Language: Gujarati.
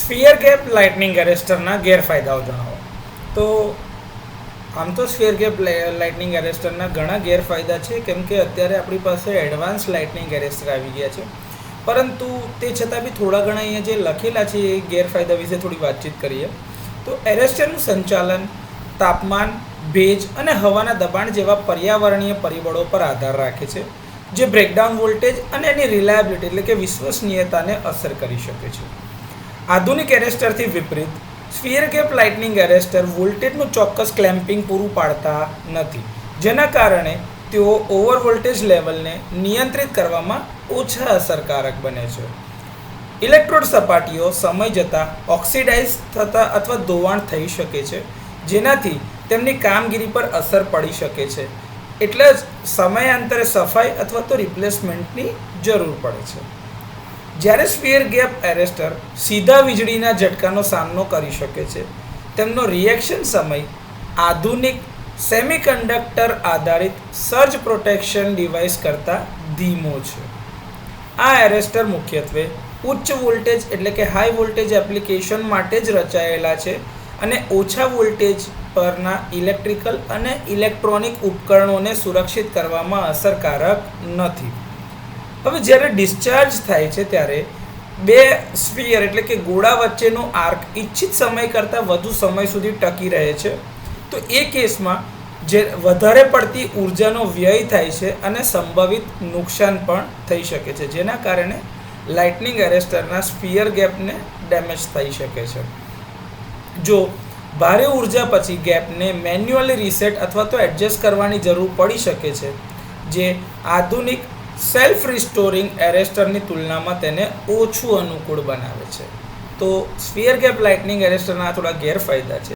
સ્ફિયર ગેપ લાઇટનિંગ એરેસ્ટરના ગેરફાયદાઓ જણાવો. તો આમ તો સ્ફિયર ગેપ લાઇટનિંગ એરેસ્ટરના ઘણા ગેરફાયદા છે, કેમ કે અત્યારે આપણી પાસે એડવાન્સ લાઇટનિંગ એરેસ્ટર આવી ગયા છે. પરંતુ તે છતાં બી થોડા ઘણા અહીંયા જે લખેલા છે એ ગેરફાયદા વિશે થોડી વાતચીત કરીએ. તો એરેસ્ટરનું સંચાલન તાપમાન, ભેજ અને હવાના દબાણ જેવા પર્યાવરણીય પરિબળો પર આધાર રાખે છે, જે બ્રેકડાઉન વોલ્ટેજ અને એની રિલાયબિલિટી એટલે કે વિશ્વસનીયતાને અસર કરી શકે છે. આધુનિક એરેસ્ટરથી વિપરીત સ્ફિયર ગેપ લાઇટનિંગ એરેસ્ટર વોલ્ટેજનું ચોક્કસ ક્લેમ્પિંગ પૂરું પાડતા નથી, જેના કારણે તેઓ ઓવર વોલ્ટેજ લેવલને નિયંત્રિત કરવામાં ઓછા અસરકારક બને છે. ઇલેક્ટ્રોડ સપાટીઓ સમય જતાં ઓક્સિડાઇઝ થતા અથવા ધોવાણ થઈ શકે છે, જેનાથી તેમની કામગીરી પર અસર પડી શકે છે. એટલે જ સમયાંતરે સફાઈ અથવા તો રિપ્લેસમેન્ટની જરૂર પડે છે. જ્યારે સ્ફિયર ગેપ એરેસ્ટર સીધા વીજળીના ઝટકાનો સામનો કરી શકે છે, તેમનો રિએક્શન સમય આધુનિક સેમિકન્ડક્ટર આધારિત સર્જ પ્રોટેક્શન ડિવાઇસ કરતાં ધીમો છે. આ એરેસ્ટર મુખ્યત્વે ઉચ્ચ વોલ્ટેજ એટલે કે હાઈ વોલ્ટેજ એપ્લિકેશન માટે જ રચાયેલા છે અને ઓછા વોલ્ટેજ પરના ઇલેક્ટ્રિકલ અને ઇલેક્ટ્રોનિક ઉપકરણોને સુરક્ષિત કરવામાં અસરકારક નથી. હવે જ્યારે ડિસ્ચાર્જ થાય છે ત્યારે બે સ્ફિયર એટલે કે ગોળા વચ્ચેનો આર્ક ઇચ્છિત સમય કરતાં વધુ સમય સુધી ટકી રહે છે. તો એ કેસમાં જે વધારે પડતી ઉર્જાનો વ્યય થાય છે અને સંભવિત નુકસાન પણ થઈ શકે છે, જેના કારણે લાઇટનિંગ એરેસ્ટરના સ્ફિયર ગેપને ડેમેજ થઈ શકે છે. જો ભારે ઉર્જા પછી ગેપને મેન્યુઅલી રીસેટ અથવા તો એડજસ્ટ કરવાની જરૂર પડી શકે છે, જે આધુનિક સેલ્ફ રિસ્ટોરિંગ એરેસ્ટરની તુલનામાં તેને ઓછું અનુકૂળ બનાવે છે. તો સ્ફિયર ગેપ લાઇટનિંગ એરેસ્ટરના થોડા ગેરફાયદા છે.